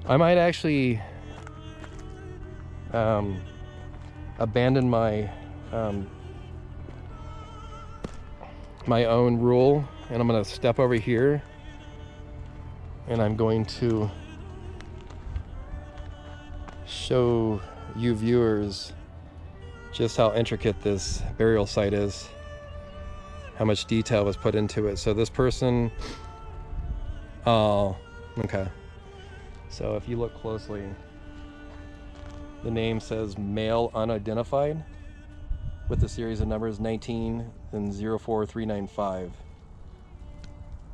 I might actually abandon my my own rule, and I'm going to step over here, and I'm going to show you viewers just how intricate this burial site is, how much detail was put into it. So this person, oh, okay. So if you look closely, the name says male unidentified with the series of numbers 19 and 04395.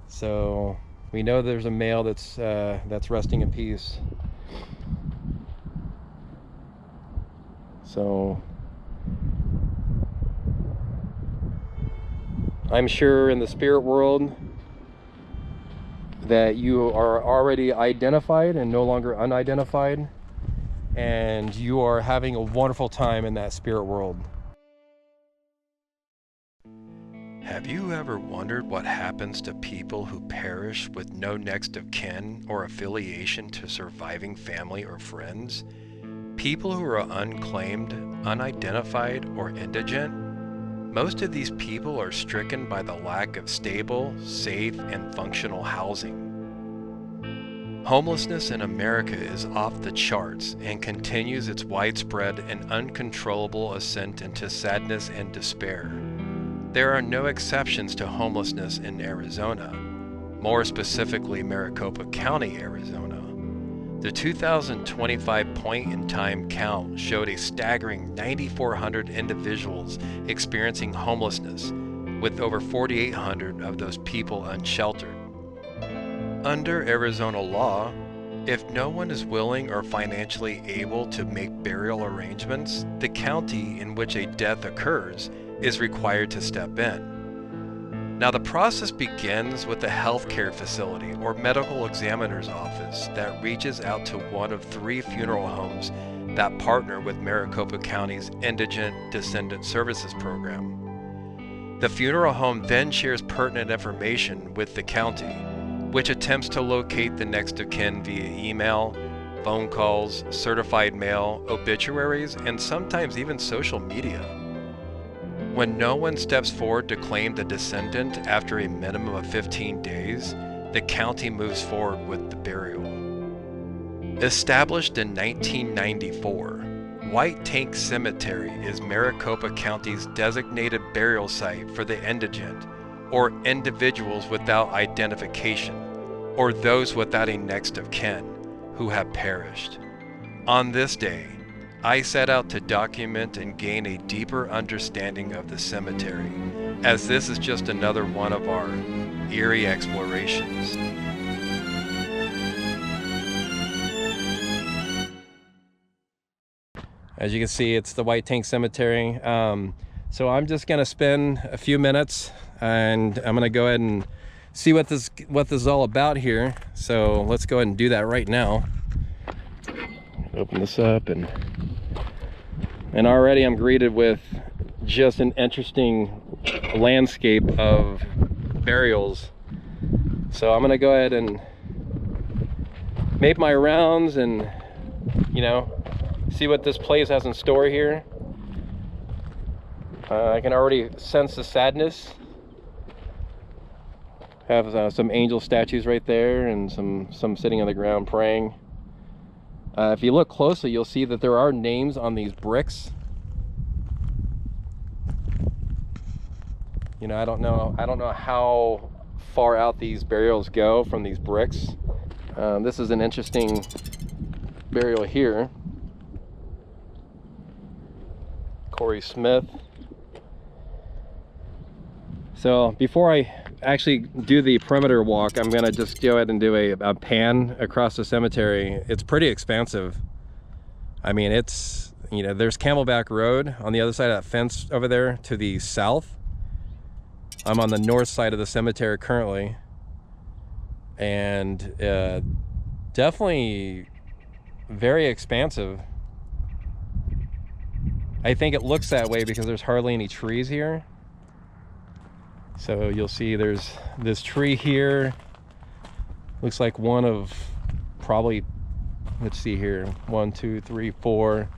So we know there's a male that's resting in peace. So I'm sure in the spirit world that you are already identified and no longer unidentified, and you are having a wonderful time in that spirit world. Have you ever wondered what happens to people who perish with no next of kin or affiliation to surviving family or friends? People who are unclaimed, unidentified, or indigent? Most of these people are stricken by the lack of stable, safe, and functional housing. Homelessness in America is off the charts and continues its widespread and uncontrollable ascent into sadness and despair. There are no exceptions to homelessness in Arizona, more specifically Maricopa County, Arizona. The 2025 point-in-time count showed a staggering 9,400 individuals experiencing homelessness, with over 4,800 of those people unsheltered. Under Arizona law, if no one is willing or financially able to make burial arrangements, the county in which a death occurs is required to step in. Now, the process begins with a healthcare facility or medical examiner's office that reaches out to one of 3 funeral homes that partner with Maricopa County's Indigent Descendant Services program. The funeral home then shares pertinent information with the county, which attempts to locate the next of kin via email, phone calls, certified mail, obituaries, and sometimes even social media. When no one steps forward to claim the descendant after a minimum of 15 days, the county moves forward with the burial. Established in 1994, Whitetankscemetery is Maricopa County's designated burial site for the indigent, or individuals without identification, or those without a next of kin who have perished. On this day, I set out to document and gain a deeper understanding of the cemetery, as this is just another one of our eerie explorations. As you can see, it's the White Tank Cemetery. So I'm just gonna spend a few minutes and I'm gonna go ahead and see what this is all about here. So let's go ahead and do that right now. Open this up, and already I'm greeted with just an interesting landscape of burials. So I'm gonna go ahead and make my rounds and, you know, see what this place has in store here. I can already sense the sadness. Have some angel statues right there, and some sitting on the ground praying. If you look closely, you'll see that there are names on these bricks. You know, I don't know how far out these burials go from these bricks. This is an interesting burial here. Corey Smith. So before I actually do the perimeter walk, I'm gonna just go ahead and do a pan across the cemetery. It's pretty expansive. I mean, it's, you know, there's Camelback Road on the other side of that fence over there to the south. I'm on the north side of the cemetery currently, and definitely very expansive. I think it looks that way because there's hardly any trees here. So you'll see there's this tree here. Looks like one of probably let's see here, 1 2 3 4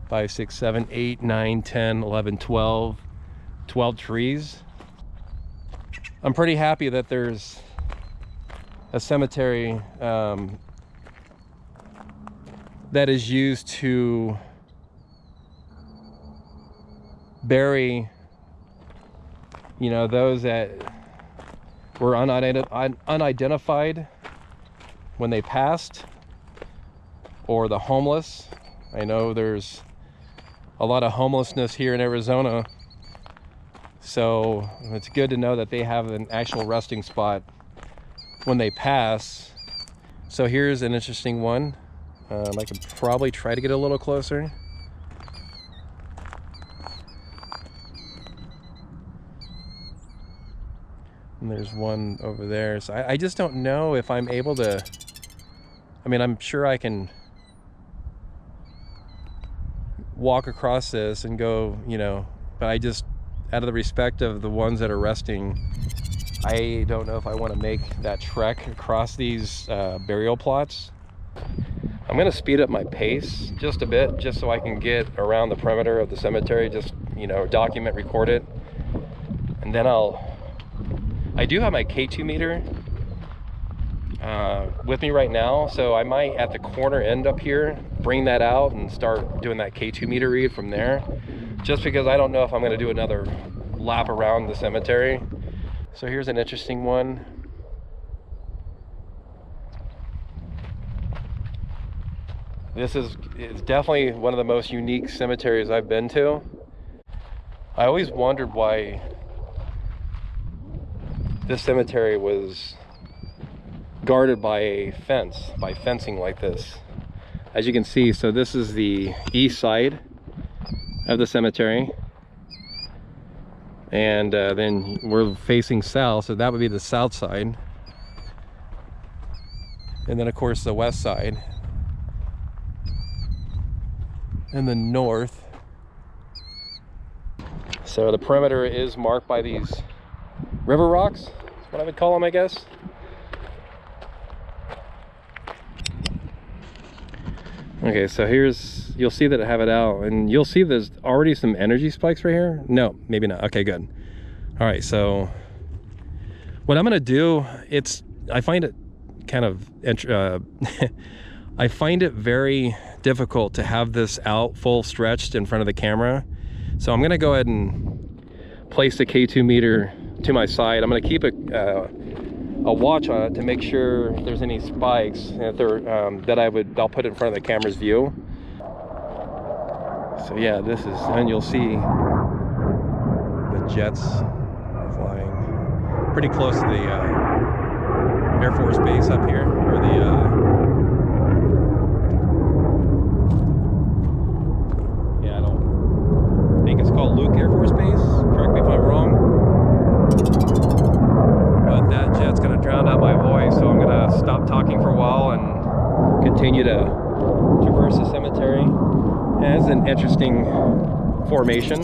5 6 7 8 9 10 11 12 trees. I'm pretty happy that there's a cemetery that is used to bury, you know, those that were unidentified when they passed, or the homeless. I know there's a lot of homelessness here in Arizona, so it's good to know that they have an actual resting spot when they pass. So here's an interesting one. I could probably try to get a little closer. And there's one over there. So I just don't know if I'm able to, I mean, I'm sure I can walk across this and go, you know, but I just, out of the respect of the ones that are resting, I don't know if I want to make that trek across these burial plots. I'm going to speed up my pace just a bit, just so I can get around the perimeter of the cemetery, just, you know, document, record it. And then I do have my K2 meter with me right now, so I might, at the corner end up here, bring that out and start doing that K2 meter read from there, just because I don't know if I'm going to do another lap around the cemetery. So here's an interesting one. It's definitely one of the most unique cemeteries I've been to. I always wondered why this cemetery was guarded by a fence, by fencing like this. As you can see, so this is the east side of the cemetery, and then we're facing south, so that would be the south side, and then of course the west side, and the north. So the perimeter is marked by these river rocks, is what I would call them, I guess. Okay, so here's, you'll see that I have it out, and you'll see there's already some energy spikes right here. No, maybe not. Okay, good. All right, so what I'm gonna do, I find it kind of I find it very difficult to have this out full stretched in front of the camera. So I'm gonna go ahead and place the K2 meter to my side. I'm gonna keep a watch on it to make sure if there's any spikes, and if there I'll put it in front of the camera's view. So yeah, this is, and you'll see the jets flying pretty close to the Air Force Base up here, or yeah, I don't think it's called Luke Air Force Base. Correct me if I'm wrong. But that jet's gonna drown out my voice, so I'm gonna stop talking for a while and continue to traverse the cemetery. It has an interesting formation.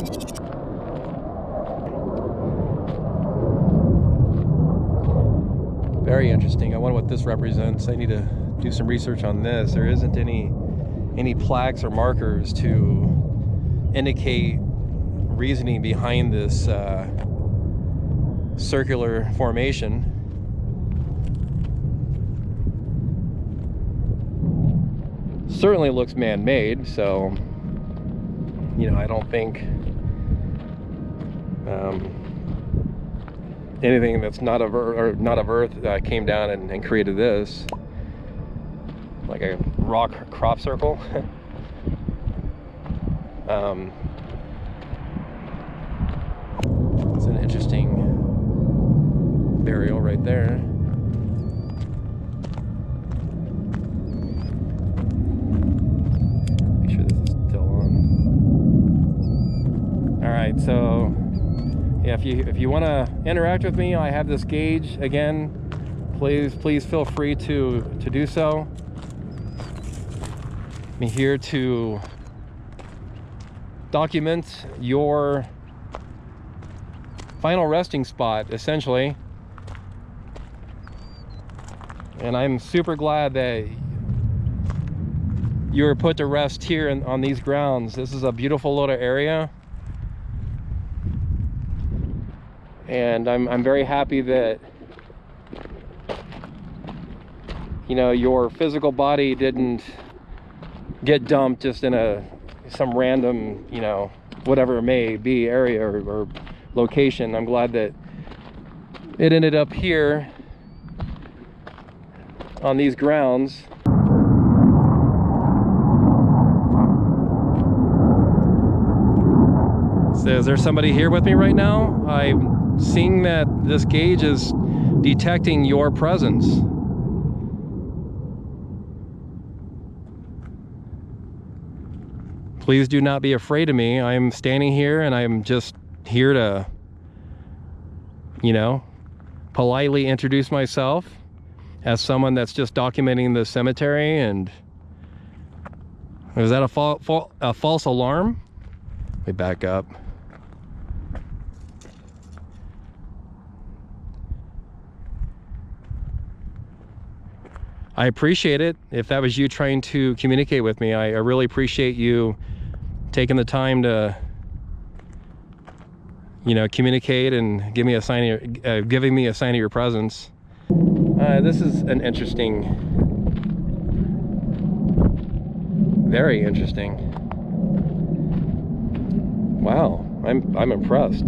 Very interesting. I wonder what this represents. I need to do some research on this. There isn't any plaques or markers to indicate reasoning behind this circular formation. Certainly looks man-made, so you know, I don't think anything that's not of Earth came down and created this, like a rock crop circle. It's an interesting burial right there. Make sure this is still on. All right, so yeah, if you want to interact with me, I have this gauge again. Please feel free to do so. I'm here to document your final resting spot, essentially. And I'm super glad that you were put to rest here on these grounds. This is a beautiful little area, and I'm very happy that, you know, your physical body didn't get dumped just in some random, you know, whatever it may be, area or location. I'm glad that it ended up here on these grounds. So is there somebody here with me right now? I'm seeing that this gauge is detecting your presence. Please do not be afraid of me. I'm standing here and I'm just here to, you know, politely introduce myself as someone that's just documenting the cemetery. And is that a false alarm? Let me back up. I appreciate it. If that was you trying to communicate with me, I really appreciate you taking the time to, you know, communicate and give me a sign of, giving me a sign of your presence. This is an interesting, very interesting. Wow, I'm impressed.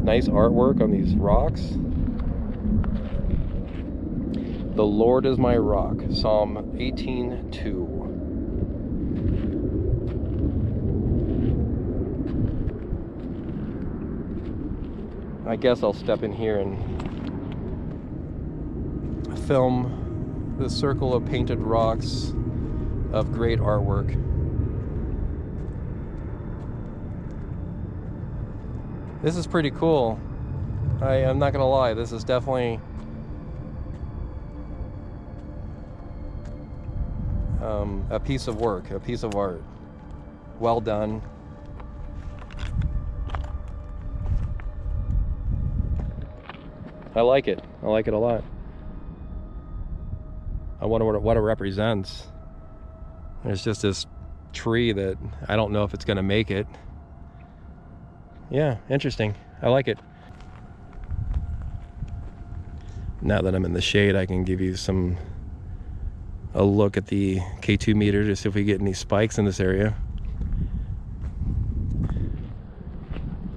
Nice artwork on these rocks. The Lord is my rock, Psalm 18:2. I guess I'll step in here and film the circle of painted rocks of great artwork. This is pretty cool. I'm not gonna lie, this is definitely a piece of work, a piece of art. Well done. I like it. I like it a lot. I wonder what it represents. There's just this tree that I don't know if it's gonna make it. Yeah, interesting. I like it. Now that I'm in the shade, I can give you a look at the K2 meter to see if we get any spikes in this area.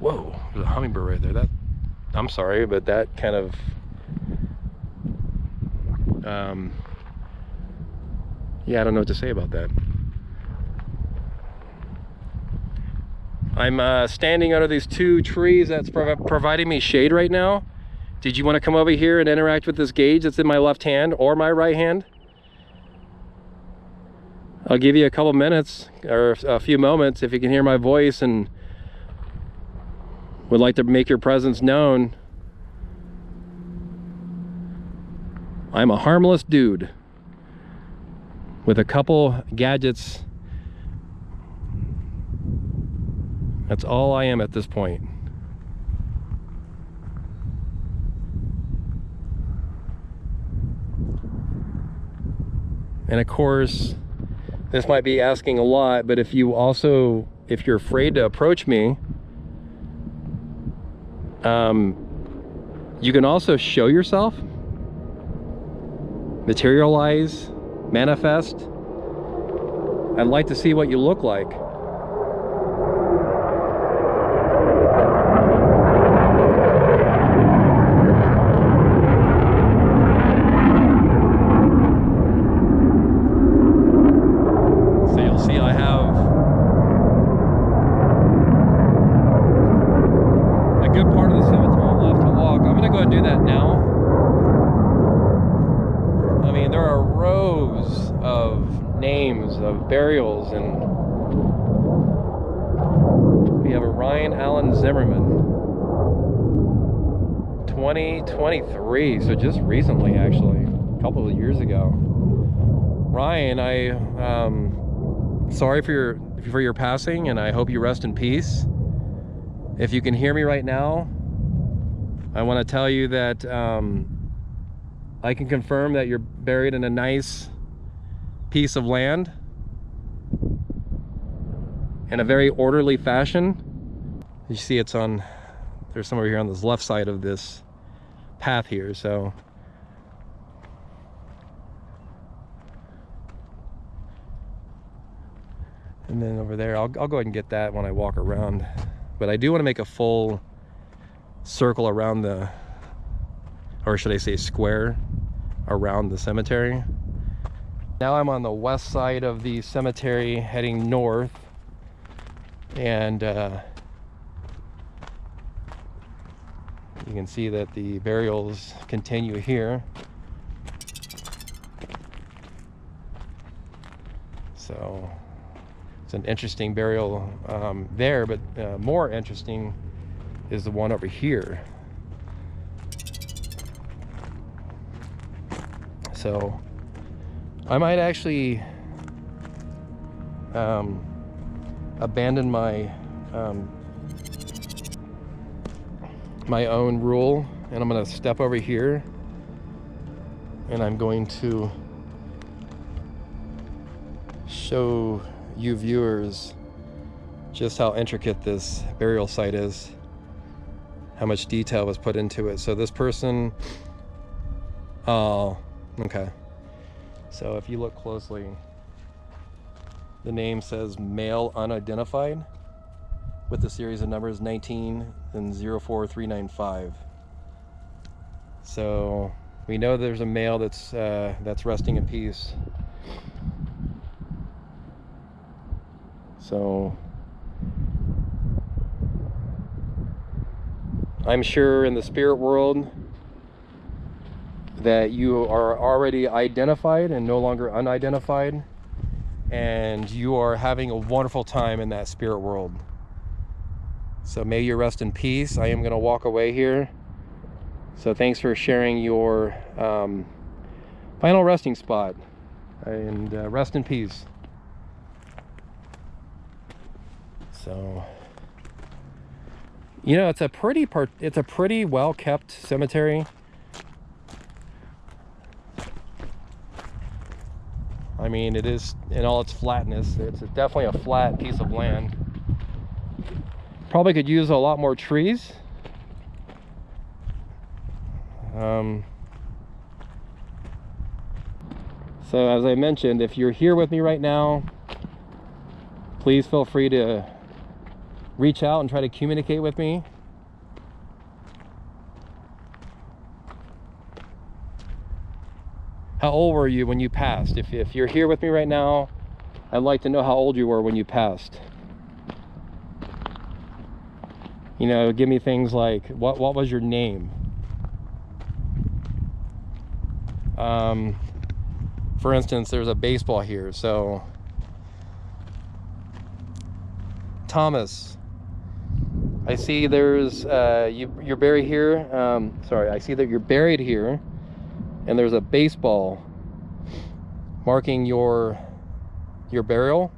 Whoa, there's a hummingbird right there. I'm sorry, but that kind of yeah, I don't know what to say about that. I'm standing under these two trees that's providing me shade right now. Did you want to come over here and interact with this gauge that's in my left hand or my right hand? I'll give you a couple minutes or a few moments if you can hear my voice and would like to make your presence known. I'm a harmless dude with a couple gadgets. That's all I am at this point. And of course, this might be asking a lot, but if you're afraid to approach me, you can also show yourself, materialize, manifest. I'd like to see what you look like. Burials, and we have a Ryan Allen Zimmerman, 2023, so just recently, actually, a couple of years ago. Ryan, sorry for your passing, and I hope you rest in peace. If you can hear me right now, I want to tell you that I can confirm that you're buried in a nice piece of land in a very orderly fashion. You see it's on, there's some over here on this left side of this path here, so. And then over there, I'll go ahead and get that when I walk around. But I do want to make a full circle around the, or should I say square, around the cemetery. Now I'm on the west side of the cemetery heading north. And you can see that the burials continue here. So it's an interesting burial there, but more interesting is the one over here. So I might actually abandon my my own rule, and I'm going to step over here, and I'm going to show you viewers just how intricate this burial site is, how much detail was put into it. So this person, oh, okay, so if you look closely, the name says male unidentified with the series of numbers 19 and 04395. So we know there's a male that's resting in peace. So I'm sure in the spirit world that you are already identified and no longer unidentified, and you are having a wonderful time in that spirit world. So may you rest in peace. I am going to walk away here. So thanks for sharing your final resting spot, and rest in peace. So, you know, it's a pretty well kept cemetery. I mean, it is in all its flatness. It's definitely a flat piece of land. Probably could use a lot more trees. So as I mentioned, if you're here with me right now, please feel free to reach out and try to communicate with me. How old were you when you passed? If you're here with me right now, I'd like to know how old you were when you passed. You know, give me things like, what was your name? For instance, there's a baseball here, so Thomas, I see there's you're buried here. Sorry, I see that you're buried here, and there's a baseball marking your burial.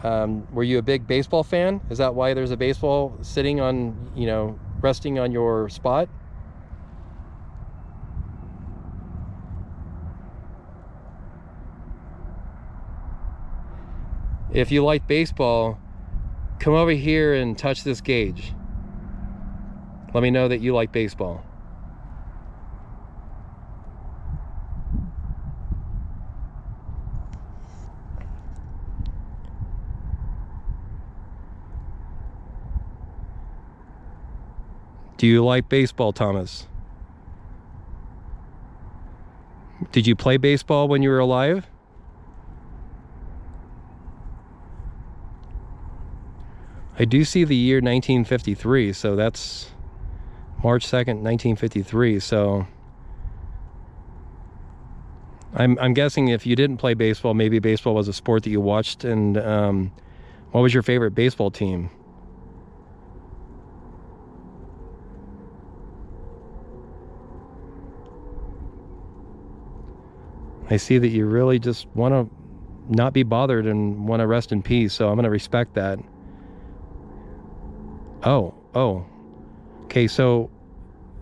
Were you a big baseball fan? Is that why there's a baseball sitting on, you know, resting on your spot? If you like baseball, come over here and touch this gauge. Let me know that you like baseball. Do you like baseball, Thomas? Did you play baseball when you were alive? I do see the year 1953, so that's March 2nd, 1953. So I'm guessing if you didn't play baseball, maybe baseball was a sport that you watched. And what was your favorite baseball team? I see that you really just want to not be bothered and want to rest in peace, so I'm going to respect that. Oh, okay, so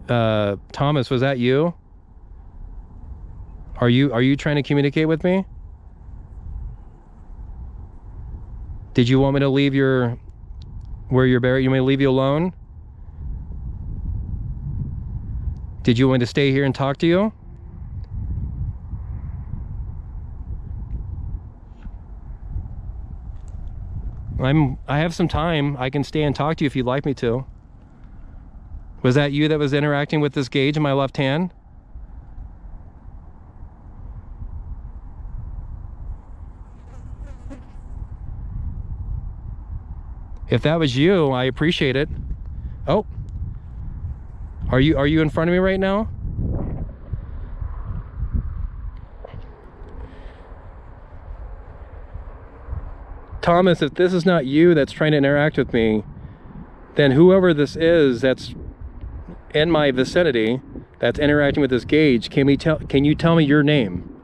Thomas, was that you? Are you trying to communicate with me? Did you want me to leave where you're buried? You want me to leave you alone? Did you want me to stay here and talk to you? I have some time. I can stay and talk to you if you'd like me to. Was that you that was interacting with this gauge in my left hand? If that was you, I appreciate it. Oh. Are you in front of me right now? Thomas, if this is not you that's trying to interact with me, then whoever this is that's in my vicinity that's interacting with this gauge, can you tell me your name?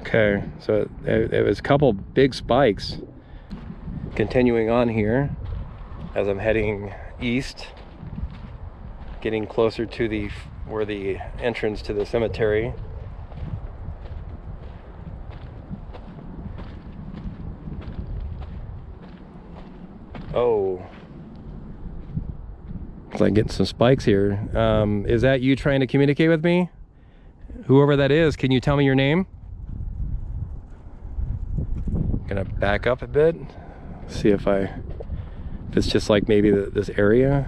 Okay, so it was a couple big spikes continuing on here as I'm heading east, getting closer to where the entrance to the cemetery. Oh, it's like getting some spikes here. Is that you trying to communicate with me? Whoever that is, can you tell me your name? Gonna back up a bit, see if it's just like maybe this area.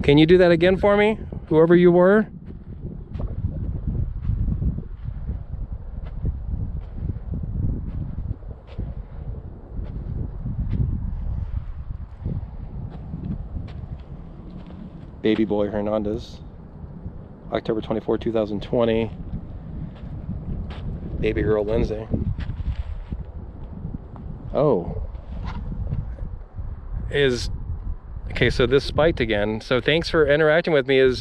Can you do that again for me, whoever you were? Baby Boy Hernandez, October 24, 2020. Baby Girl Lindsay. Oh. Okay, so this spiked again. So thanks for interacting with me.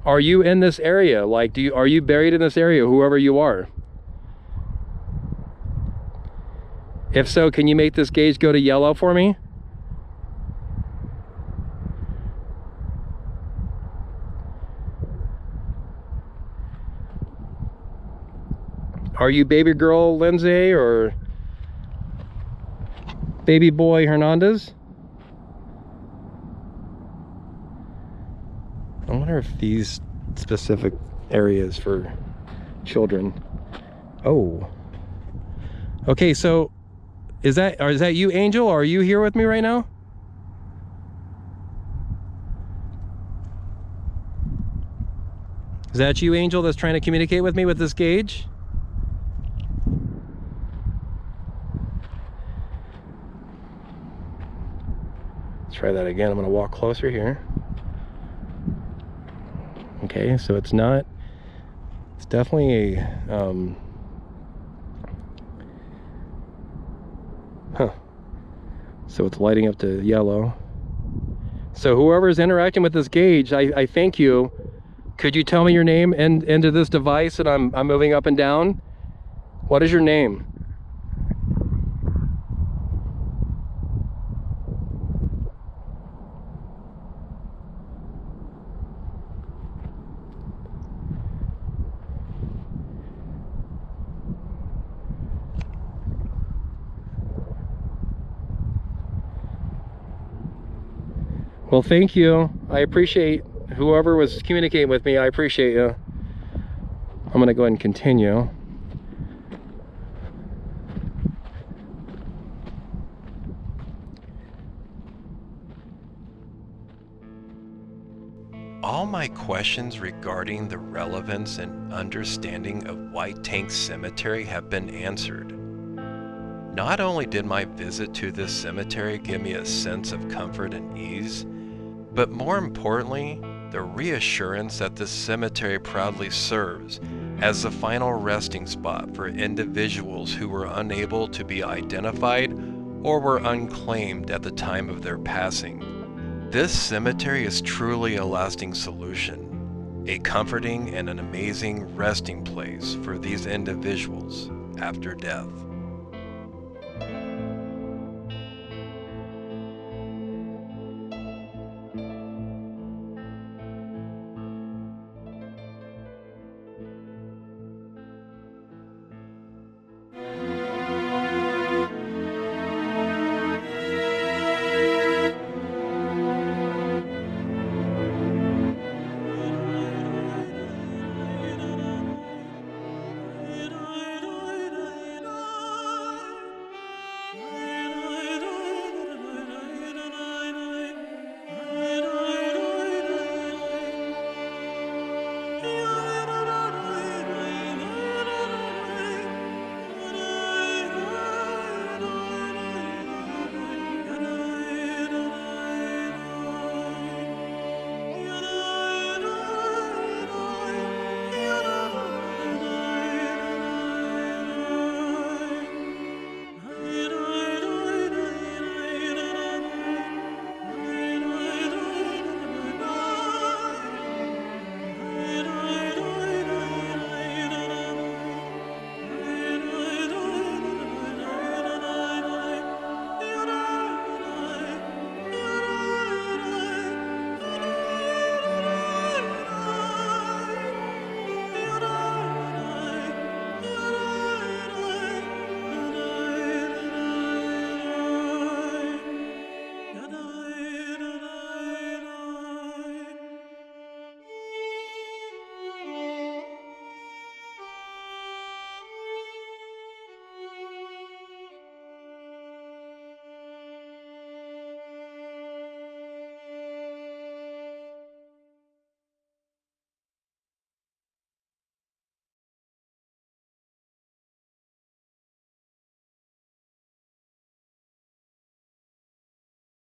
Are you in this area? Like, are you buried in this area, whoever you are? If so, can you make this gauge go to yellow for me? Are you Baby Girl Lindsay or Baby Boy Hernandez? I wonder if these specific areas for children. Oh. Okay, so is that you, Angel? Are you here with me right now? Is that you, Angel, that's trying to communicate with me with this gauge? Try that again. I'm going to walk closer here. Okay, so it's definitely a so it's lighting up to yellow. So whoever's interacting with this gauge, I thank you. Could you tell me your name and into this device that I'm moving up and down? What is your name? Well, thank you. I appreciate whoever was communicating with me. I appreciate you. I'm going to go ahead and continue. All my questions regarding the relevance and understanding of whitetankscemetery have been answered. Not only did my visit to this cemetery give me a sense of comfort and ease, but more importantly, the reassurance that this cemetery proudly serves as the final resting spot for individuals who were unable to be identified or were unclaimed at the time of their passing. This cemetery is truly a lasting solution, a comforting and an amazing resting place for these individuals after death.